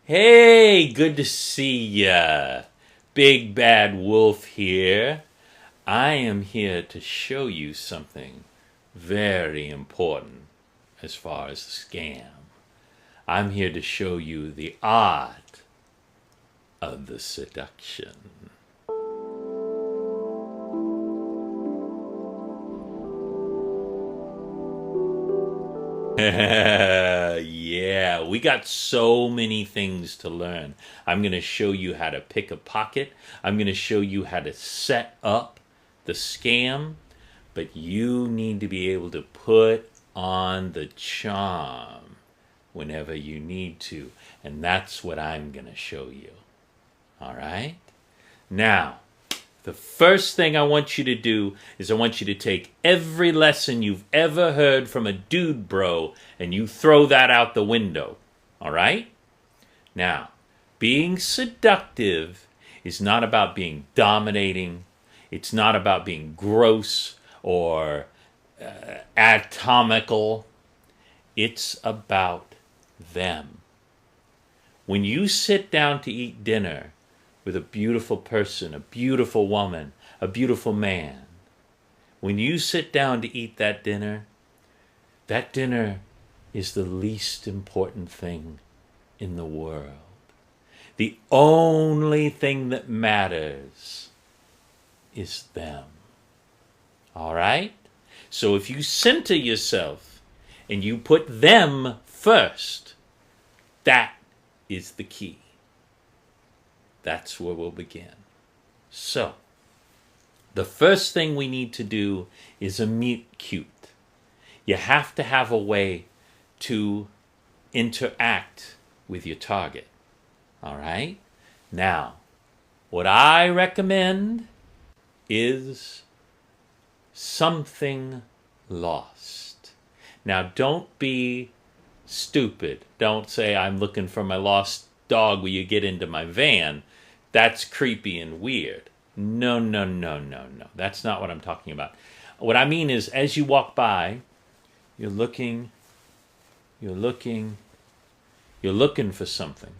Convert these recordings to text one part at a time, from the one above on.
Hey, good to see ya. Big Bad Wolf here. I am here to show you something very important as far as the scam. I'm here to show you the art of the seduction. Yeah, we got so many things to learn. I'm going to show you how to pick a pocket. I'm going to show you how to set up the scam. But you need to be able to put on the charm whenever you need to. And that's what I'm going to show you. All right? Now, the first thing I want you to do is I want you to take every lesson you've ever heard from a dude bro and you throw that out the window. All right? Now, being seductive is not about being dominating. It's not about being gross or atomical. It's about them. When you sit down to eat dinner with a beautiful person, a beautiful woman, a beautiful man, when you sit down to eat that dinner is the least important thing in the world. The only thing that matters is them. All right? So if you center yourself and you put them first, that is the key. That's where we'll begin. So, the first thing we need to do is a meet cute. You have to have a way to interact with your target. All right? Now, what I recommend is something lost. Now, don't be stupid. Don't say, I'm looking for my lost dog. Will you get into my van? That's creepy and weird. No. That's not what I'm talking about. What I mean is, as you walk by, you're looking for something.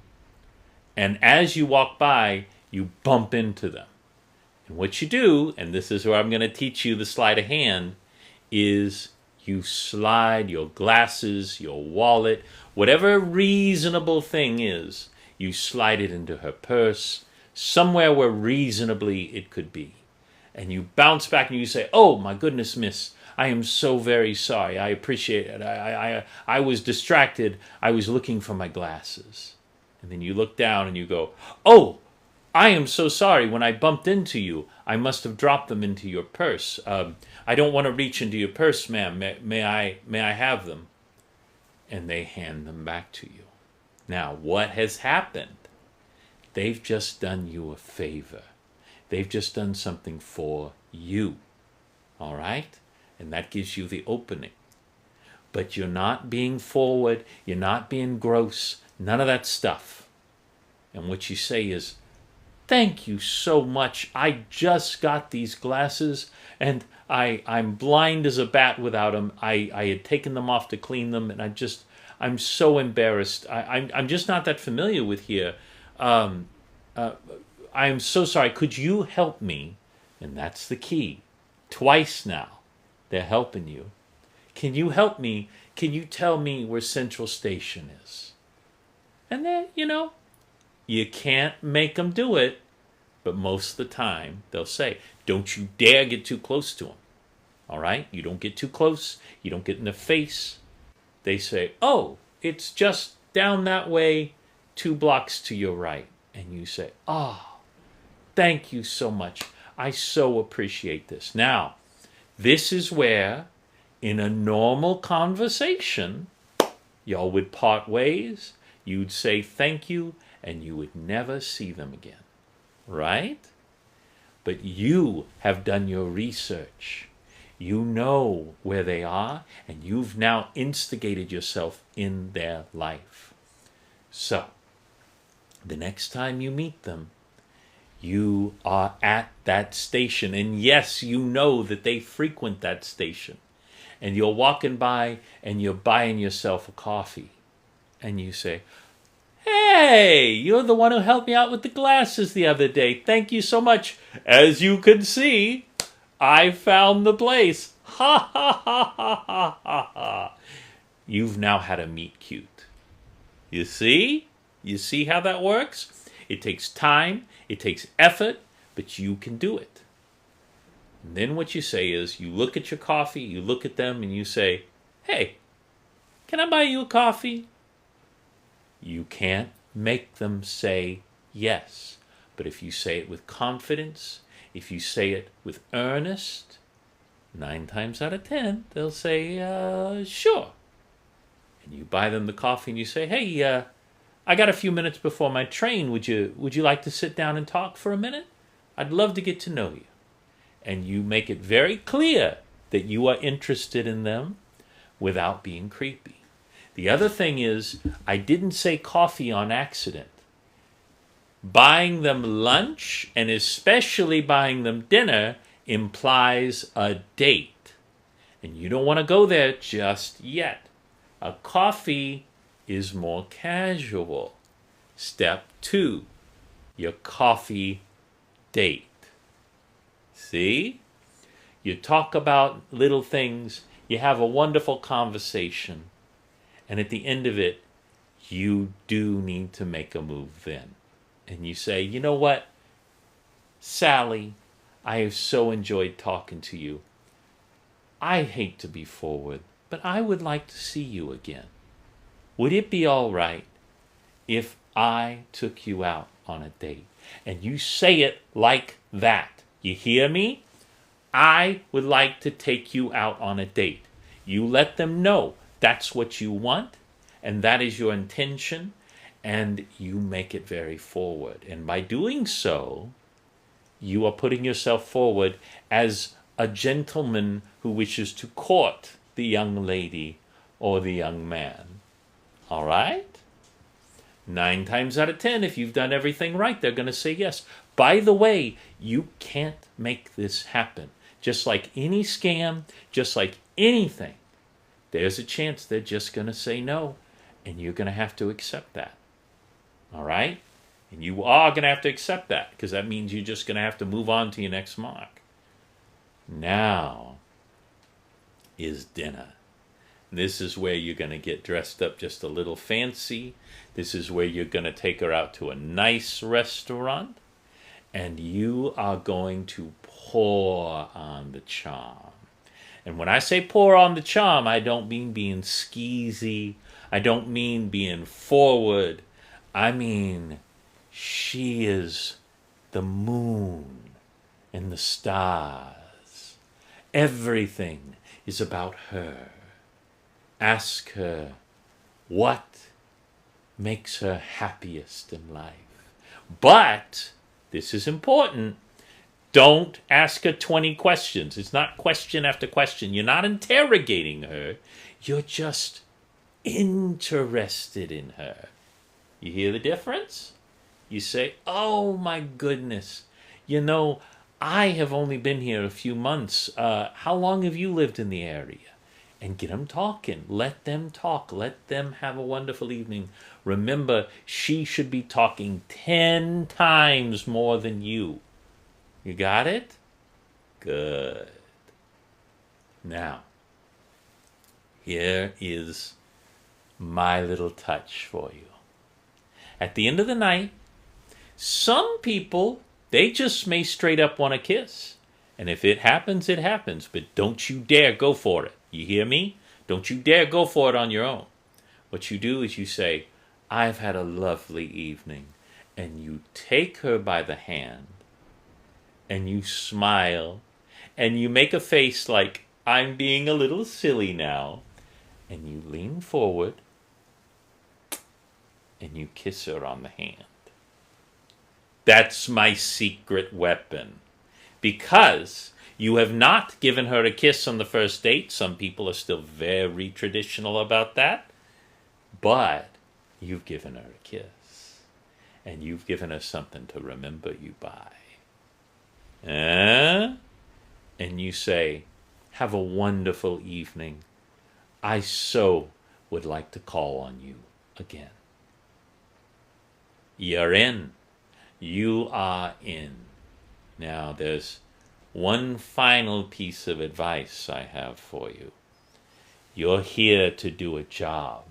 And as you walk by, you bump into them. And what you do, and this is where I'm going to teach you the sleight of hand, is you slide your glasses, your wallet, whatever reasonable thing is, you slide it into her purse, somewhere where reasonably it could be. And you bounce back and you say, oh, my goodness, miss, I am so very sorry. I appreciate it. I was distracted. I was looking for my glasses. And then you look down and you go, oh, I am so sorry. When I bumped into you, I must have dropped them into your purse. I don't want to reach into your purse, ma'am. May I have them? And they hand them back to you. Now, what has happened? They've just done you a favor. They've just done something for you. All right? And that gives you the opening. But you're not being forward. You're not being gross. None of that stuff. And what you say is, thank you so much. I just got these glasses, and I'm blind as a bat without them. I had taken them off to clean them, and I'm so embarrassed. I'm just not that familiar with here. I'm so sorry. Could you help me? And that's the key. Twice now, they're helping you. Can you help me? Can you tell me where Central Station is? And then, you can't make them do it, but most of the time they'll say, don't you dare get too close to them. All right? You don't get too close. You don't get in the face. They say, oh, it's just down that way, 2 blocks to your right. And you say, oh, thank you so much. I so appreciate this. Now, this is where, in a normal conversation, y'all would part ways. You'd say thank you, and you would never see them again. Right? But you have done your research. You know where they are, and you've now instigated yourself in their life. So, the next time you meet them, you are at that station. And yes, you know that they frequent that station. And you're walking by and you're buying yourself a coffee. And you say, Hey, you're the one who helped me out with the glasses the other day. Thank you so much. As you can see, I found the place. Ha ha ha ha ha ha ha. You've now had a meet cute. You see? You see how that works? It takes time, it takes effort, but you can do it. And then what you say is, you look at your coffee, you look at them, and you say, hey, can I buy you a coffee? You can't make them say yes. But if you say it with confidence, if you say it with earnest, 9 times out of 10, they'll say, sure. And you buy them the coffee and you say, hey, I got a few minutes before my train. Would you like to sit down and talk for a minute? I'd love to get to know you. And you make it very clear that you are interested in them without being creepy. The other thing is, I didn't say coffee on accident. Buying them lunch, and especially buying them dinner, implies a date. And you don't want to go there just yet. A coffee is more casual. Step 2, your coffee date. See? You talk about little things, you have a wonderful conversation, and at the end of it, you do need to make a move then. And you say, you know what, Sally, I have so enjoyed talking to you. I hate to be forward, but I would like to see you again. Would it be all right if I took you out on a date? And you say it like that. You hear me? I would like to take you out on a date. You let them know that's what you want, and that is your intention, and you make it very forward. And by doing so, you are putting yourself forward as a gentleman who wishes to court the young lady or the young man. All right? 9 times out of 10, if you've done everything right, they're going to say yes. By the way, you can't make this happen. Just like any scam, just like anything, there's a chance they're just going to say no, and you're going to have to accept that. All right? And you are going to have to accept that, because that means you're just going to have to move on to your next mark. Now is dinner. This is where you're going to get dressed up just a little fancy. This is where you're going to take her out to a nice restaurant. And you are going to pour on the charm. And when I say pour on the charm, I don't mean being skeezy. I don't mean being forward. I mean, she is the moon and the stars. Everything is about her. Ask her what makes her happiest in life. But, this is important, don't ask her 20 questions. It's not question after question. You're not interrogating her. You're just interested in her. You hear the difference? You say, oh my goodness, you know, I have only been here a few months. How long have you lived in the area? And get them talking. Let them talk. Let them have a wonderful evening. Remember, she should be talking 10 times more than you. You got it? Good. Now, here is my little touch for you. At the end of the night, some people, they just may straight up want to kiss. And if it happens, it happens. But don't you dare go for it. You hear me? Don't you dare go for it on your own. What you do is you say, I've had a lovely evening. And you take her by the hand. And you smile. And you make a face like, I'm being a little silly now. And you lean forward. And you kiss her on the hand. That's my secret weapon. Because you have not given her a kiss on the first date. Some people are still very traditional about that. But you've given her a kiss. And you've given her something to remember you by. And you say, have a wonderful evening. I so would like to call on you again. You're in. You are in. Now, there's one final piece of advice I have for you. You're here to do a job.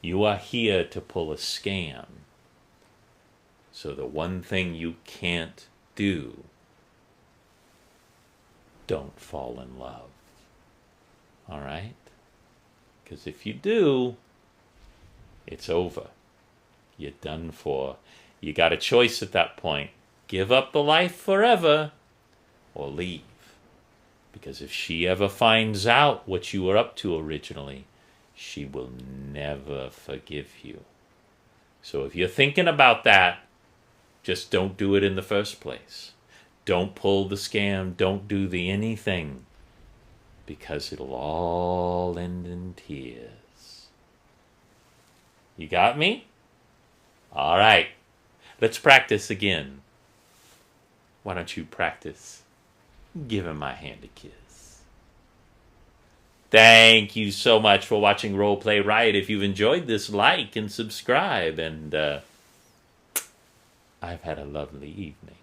You are here to pull a scam. So the one thing you can't do, don't fall in love. All right? Because if you do, it's over. You're done for. You got a choice at that point. Give up the life forever or leave. Because if she ever finds out what you were up to originally, she will never forgive you. So if you're thinking about that, just don't do it in the first place. Don't pull the scam. Don't do the anything. Because it'll all end in tears. You got me? All right. Let's practice again. Why don't you practice giving my hand a kiss? Thank you so much for watching Roleplay Riot. If you've enjoyed this, like and subscribe. And I've had a lovely evening.